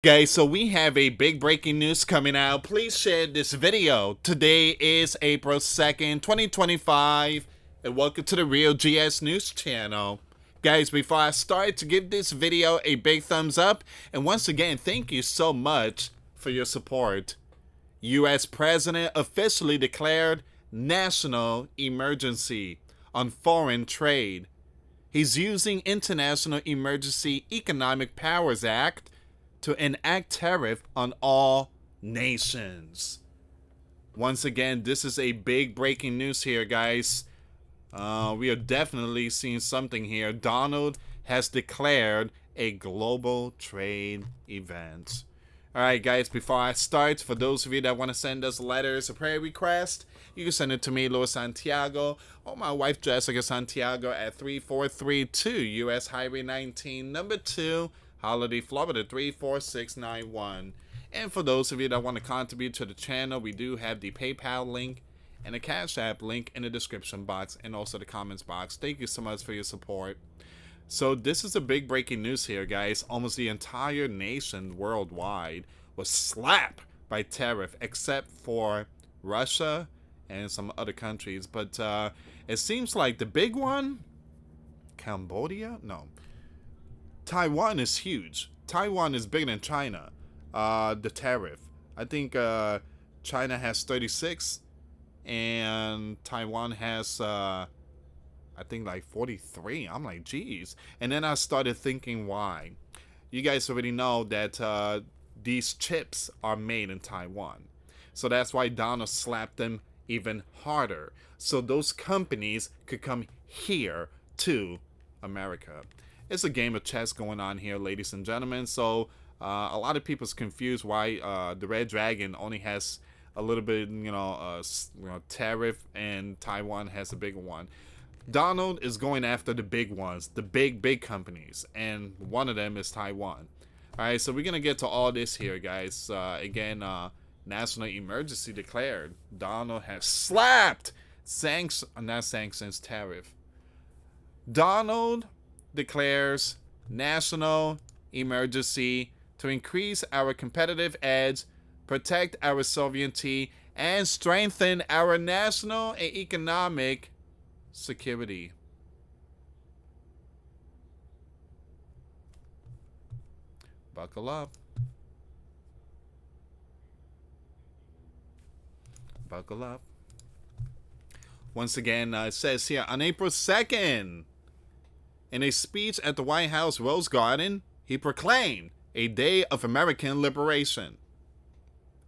Guys, so we have a big breaking news coming out. Please share this video. Today is April 2nd, 2025, and welcome to the Real GS News channel. Guys, before I start, to give this video a big thumbs up, and once again, thank you so much for your support. US President officially declared national emergency on foreign trade. He's using International Emergency Economic Powers Act to enact tariff on all nations. Once again, this is a big breaking news here, guys. We are definitely seeing something here. Donald has declared a global trade event. Alright, guys, before I start, for those of you that want to send us letters or prayer request, you can send it to me, US Santiago, or my wife, Jessica Santiago, at 3432 US Highway 19, number 2, Holiday, Florida 34691. And for those of you that want to contribute to the channel, we do have the PayPal link and the Cash App link in the description box and also the comments box. Thank you so much for your support. So this is a big breaking news here, guys. Almost the entire nation worldwide was slapped by tariff except for Russia and some other countries. But it seems like the big one, Cambodia? No. Taiwan is huge. Taiwan is bigger than China. The tariff. I think China has 36 and Taiwan has I think like 43. I'm like, geez. And then I started thinking why. You guys already know that these chips are made in Taiwan. So that's why Donald slapped them even harder. So those companies could come here to America. It's a game of chess going on here, ladies and gentlemen. So a lot of people's confused why the Red Dragon only has a little bit, tariff, and Taiwan has a bigger one. Donald is going after the big ones, the big companies, and one of them is Taiwan. All right, so we're gonna get to all this here, guys. Again, national emergency declared. Donald has slapped tariff. Donald declares national emergency to increase our competitive edge, protect our sovereignty, and strengthen our national and economic security. Buckle up. Buckle up. Once again, it says here, on April 2nd, in a speech at the White House Rose Garden, he proclaimed a day of American liberation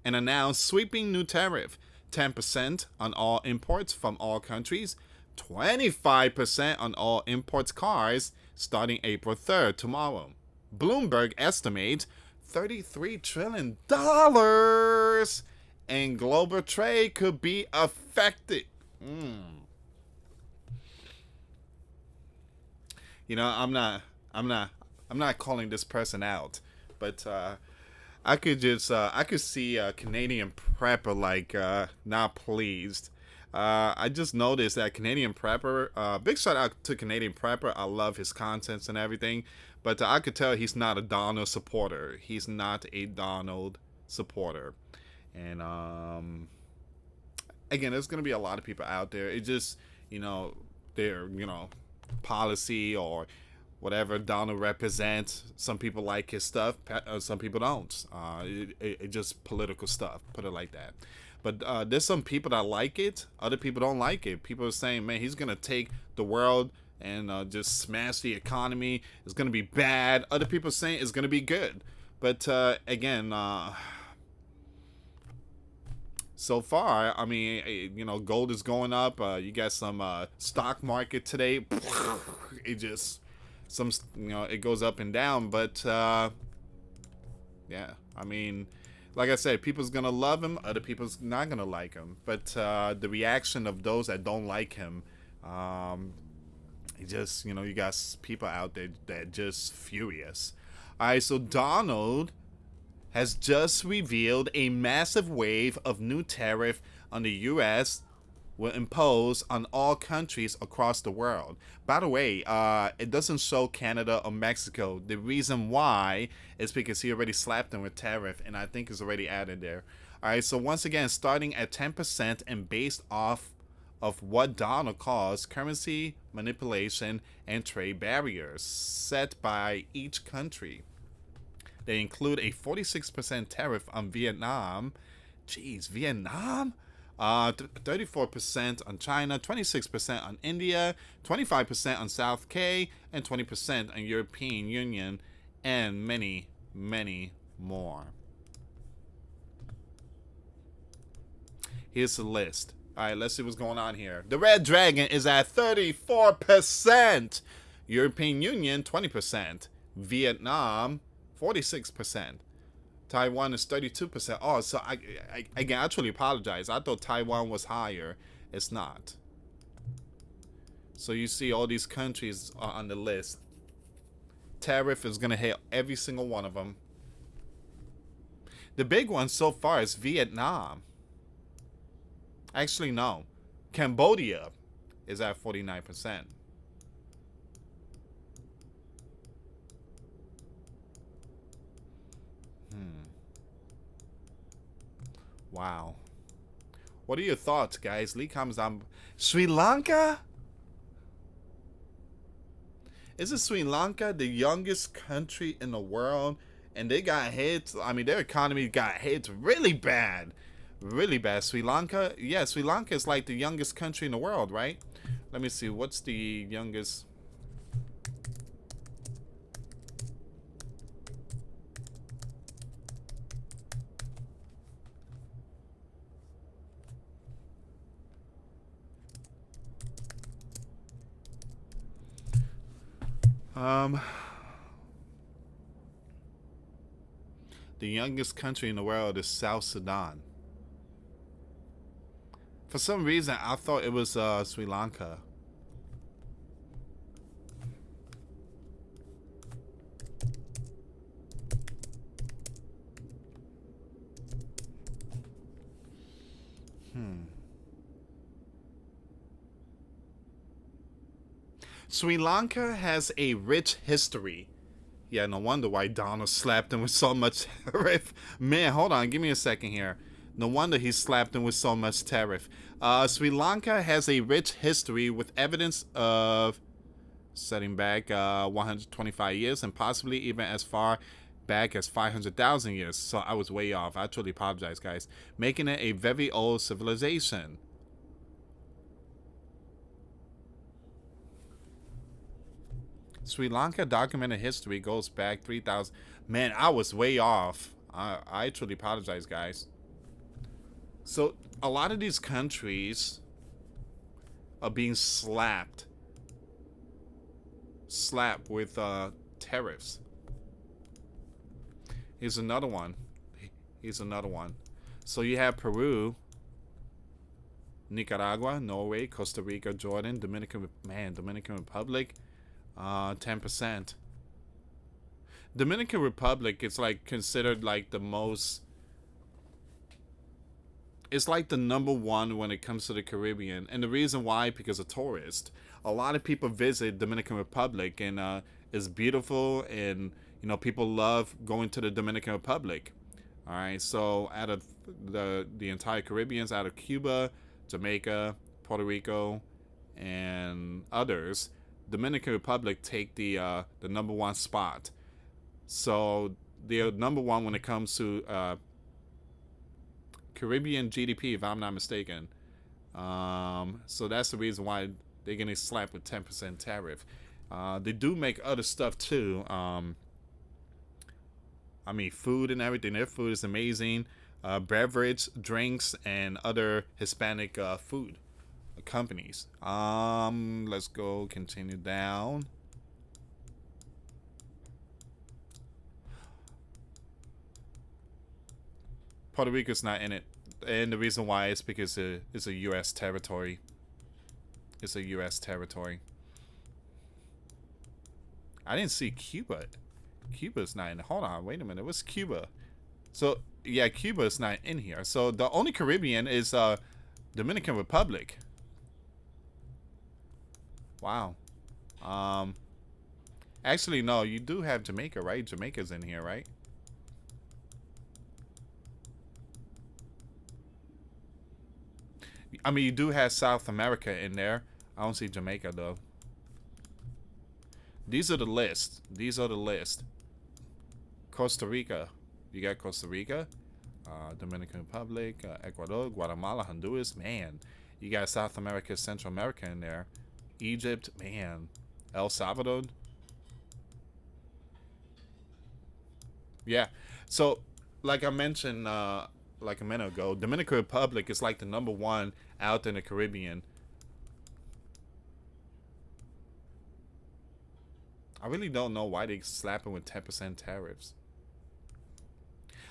and announced sweeping new tariff, 10% on all imports from all countries, 25% on all imports cars starting April 3rd, tomorrow. Bloomberg estimates $33 trillion and global trade could be affected. You know, I'm not calling this person out, but I could see a Canadian prepper like not pleased. I just noticed that Canadian prepper, big shout out to Canadian prepper. I love his contents and everything, but I could tell he's not a Donald supporter. He's not a Donald supporter, and again, there's gonna be a lot of people out there. It just, their policy or whatever Donald represents. Some people like his stuff, some people don't. It just political stuff, put it like that. But there's some people that like it, other people don't like it. People are saying, man, he's gonna take the world and just smash the economy. It's gonna be bad. Other people are saying it's gonna be good. But again, so far, I mean, gold is going up. You got some stock market today. It just it goes up and down. But yeah, I mean, like I said, people's gonna love him. Other people's not gonna like him. But the reaction of those that don't like him, it just, you got people out there that just furious. All right, so Donald has just revealed a massive wave of new tariff on the U.S. will impose on all countries across the world. By the way, it doesn't show Canada or Mexico. The reason why is because he already slapped them with tariff, and I think it's already added there. All right, so once again, starting at 10% and based off of what Donald calls currency manipulation and trade barriers set by each country. They include a 46% tariff on Vietnam. Jeez, Vietnam? 34% on China, 26% on India, 25% on South K, and 20% on European Union, and many, many more. Here's the list. All right, let's see what's going on here. The Red Dragon is at 34%. European Union, 20%. Vietnam, 46%. Taiwan is 32%. Oh, so I actually apologize. I thought Taiwan was higher. It's not. So you see all these countries are on the list. Tariff is going to hit every single one of them. The big one so far is Vietnam. Actually, no. Cambodia is at 49%. Wow. What are your thoughts, guys? Leave comments down. Sri Lanka? Isn't Sri Lanka the youngest country in the world? And they got hit. I mean, their economy got hit really bad. Really bad. Sri Lanka? Yeah, Sri Lanka is like the youngest country in the world, right? Let me see. What's the youngest? The youngest country in the world is South Sudan. For some reason, I thought it was Sri Lanka. Sri Lanka has a rich history. Yeah, no wonder why Donald slapped him with so much tariff. Man, hold on, give me a second here. No wonder he slapped him with so much tariff. Sri Lanka has a rich history with evidence of setting back 125 years and possibly even as far back as 500,000 years. So I was way off. I truly apologize, guys. Making it a very old civilization. Sri Lanka documented history goes back 3,000. Man, I was way off. I truly apologize, guys. So a lot of these countries are being slapped with tariffs. Here's another one. So you have Peru, Nicaragua, Norway, Costa Rica, Jordan, Dominican Republic. 10%. Dominican Republic is like considered like the most. It's like the number one when it comes to the Caribbean, and the reason why, because of tourists. A lot of people visit Dominican Republic, and it's beautiful, and you know people love going to the Dominican Republic. All right, so out of the entire Caribbeans, out of Cuba, Jamaica, Puerto Rico, and others. Dominican Republic take the number one spot. So they're number one when it comes to Caribbean GDP, if I'm not mistaken. So that's the reason why they're getting slapped with 10% tariff. They do make other stuff too. I mean, food and everything. Their food is amazing. Beverage, drinks, and other Hispanic food companies. Let's go continue down. Puerto Rico's not in it, and the reason why is because it's a US territory. It's a US territory. I didn't see Cuba. Cuba's not in it. Hold on, wait a minute. What's Cuba? So yeah, Cuba's not in here. So the only Caribbean is Dominican Republic. Wow. Um, Actually, no, you do have Jamaica, right? Jamaica's in here, right? I mean, you do have South America in there. I don't see Jamaica, though. These are the list. These are the list. Costa Rica. You got Costa Rica, Dominican Republic, Ecuador, Guatemala, Honduras. Man, you got South America, Central America in there. Egypt, man. El Salvador. Yeah. So, like I mentioned, like a minute ago, Dominican Republic is like the #1 out in the Caribbean. I really don't know why they slapping with 10% tariffs.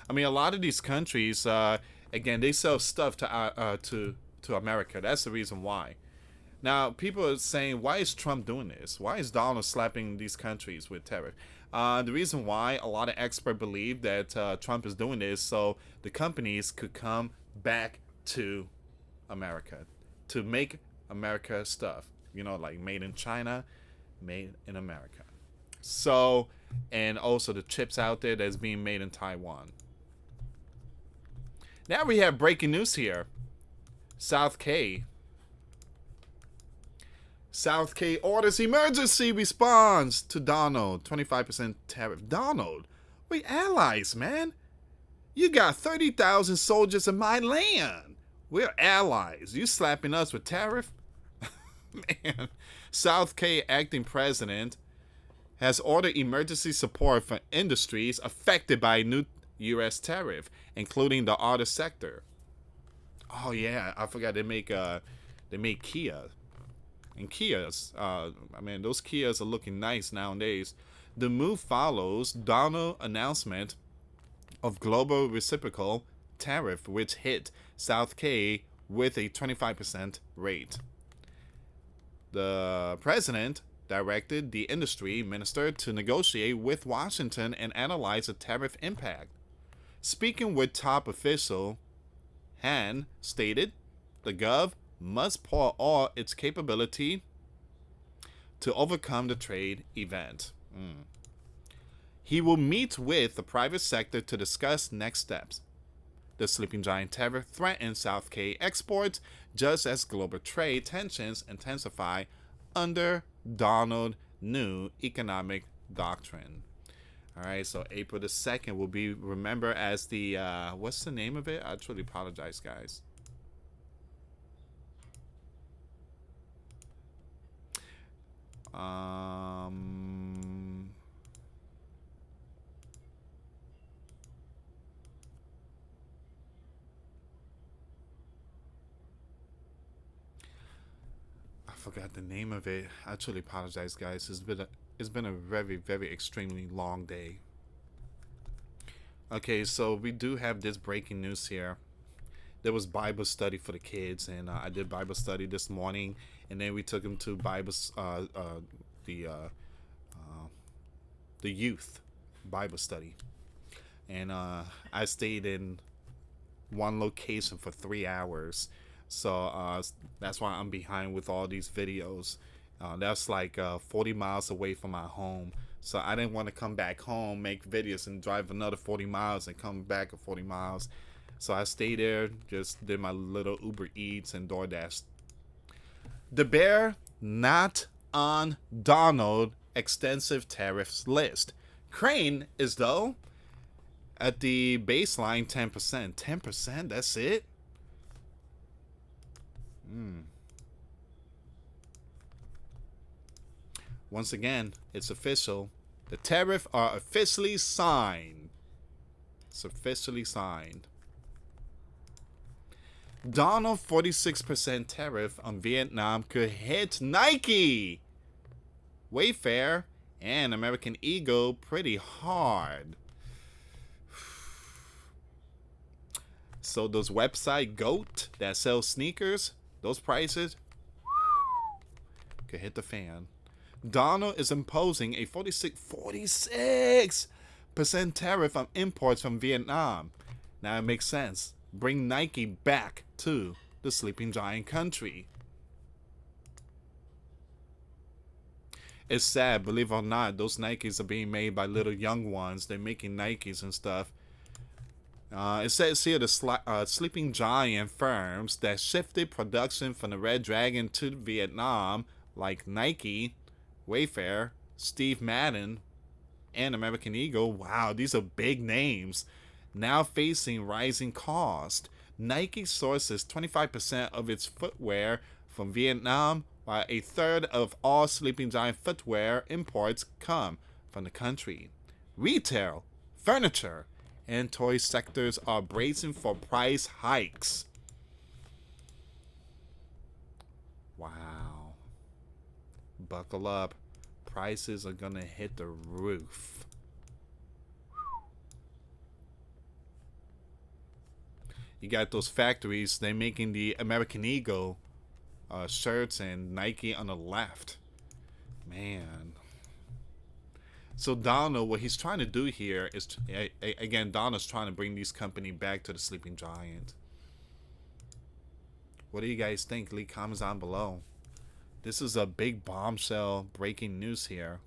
I mean, a lot of these countries, again, they sell stuff to America. That's the reason why. Now, people are saying, why is Trump doing this? Why is Donald slapping these countries with tariff? The reason why a lot of experts believe that Trump is doing this so the companies could come back to America to make America stuff. You know, like made in China, made in America. So, and also the chips out there that's being made in Taiwan. Now we have breaking news here. South K orders emergency response to Donald. 25% tariff. Donald, we allies, man. You got 30,000 soldiers in my land. We're allies. You slapping us with tariff? Man. South K acting president has ordered emergency support for industries affected by new US tariff, including the auto sector. Oh yeah, I forgot they make Kia. And Kias, I mean, those Kias are looking nice nowadays. The move follows Donald's announcement of global reciprocal tariff, which hit South K with a 25% rate. The president directed the industry minister to negotiate with Washington and analyze the tariff impact. Speaking with top official, Han stated, the Gov must pour all its capability to overcome the trade event. He will meet with the private sector to discuss next steps. The sleeping giant tariff threatens South K exports just as global trade tensions intensify under Donald's new economic doctrine. All right, so April the 2nd will be remembered as the, what's the name of it? I truly apologize, guys. I forgot the name of it. I truly apologize, guys. It's been a very, very extremely long day. Okay, so we do have this breaking news here. There was Bible study for the kids, and I did Bible study this morning, and then we took them to the youth Bible study, and I stayed in one location for 3 hours, so that's why I'm behind with all these videos. That's like 40 miles away from my home, so I didn't want to come back home, make videos, and drive another 40 miles and come back 40 miles. So I stayed there, just did my little Uber Eats and DoorDash. The bear not on Donald extensive tariffs list. Crane is, though, at the baseline 10%. 10%, that's it? Once again, it's official. The tariffs are officially signed. It's officially signed. Donald 46% tariff on Vietnam could hit Nike, Wayfair, and American Eagle pretty hard. So those website GOAT that sells sneakers, those prices could hit the fan. Donald is imposing a 46% tariff on imports from Vietnam. Now it makes sense. Bring Nike back to the sleeping giant country. It's sad, believe it or not, those Nikes are being made by little young ones. They're making Nikes and stuff. It says here the sleeping giant firms that shifted production from the Red Dragon to Vietnam, like Nike, Wayfair, Steve Madden, and American Eagle. Wow, these are big names. Now facing rising cost. Nike sources 25% of its footwear from Vietnam, while a third of all Sleeping Giant footwear imports come from the country. Retail, furniture, and toy sectors are bracing for price hikes. Wow. Buckle up. Prices are gonna hit the roof. You got those factories, they're making the American Eagle shirts and Nike on the left. Man. So Donald, what he's trying to do here is, again, Donald's trying to bring these company back to the Sleeping Giant. What do you guys think? Leave comments down below. This is a big bombshell breaking news here.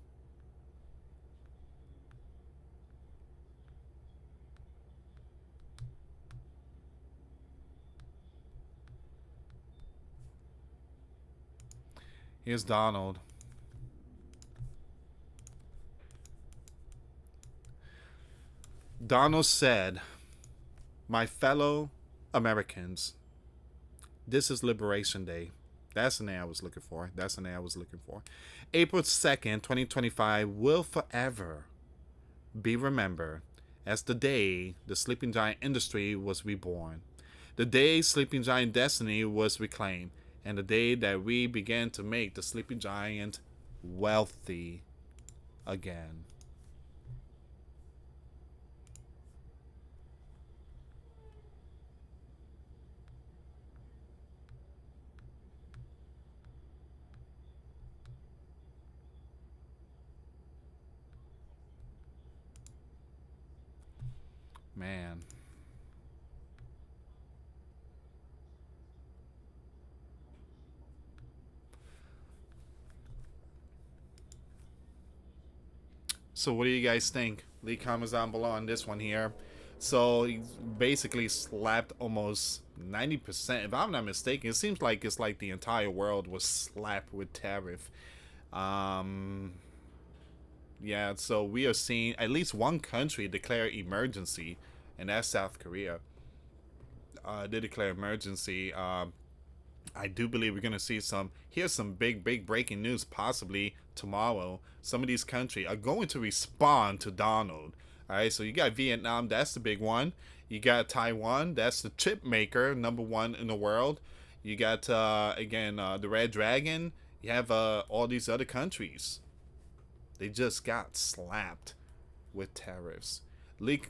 Here's Donald. Donald said, "My fellow Americans, this is Liberation Day." That's the name I was looking for. April 2nd, 2025 will forever be remembered as the day the Sleeping Giant industry was reborn. The day Sleeping Giant destiny was reclaimed. And the day that we began to make the Sleeping Giant wealthy again. Man. So what do you guys think? Leave comments down below on this one here. So he basically slapped almost 90%. If I'm not mistaken, it seems like it's like the entire world was slapped with tariff. Yeah, so we are seeing at least one country declare emergency, and that's South Korea. They declare emergency. I do believe we're gonna see here's some big breaking news possibly tomorrow. Some of these countries are going to respond to Donald. All right, so you got Vietnam, that's the big one. You got Taiwan, that's the chip maker, #1 in the world. You got again the Red Dragon. You have all these other countries. They just got slapped with tariffs. Leave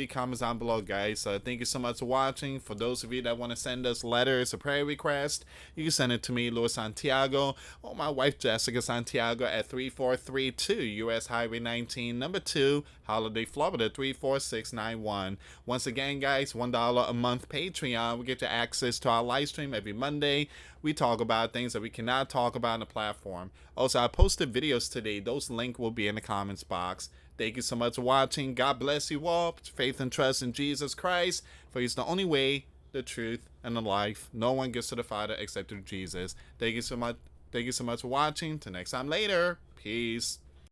comments down below, guys. Thank you so much for watching. For those of you that want to send us letters or prayer requests, you can send it to me, US Santiago, or my wife, Jessica Santiago, at 3432 US Highway 19, number 2, Holiday, Florida, 34691. Once again, guys, $1 a month Patreon. We get you access to our live stream every Monday. We talk about things that we cannot talk about on the platform. Also, I posted videos today. Those links will be in the comments box. Thank you so much for watching. God bless you all. Faith and trust in Jesus Christ, for He's the only way, the truth, and the life. No one gets to the Father except through Jesus. Thank you so much. Thank you so much for watching. Till next time later. Peace.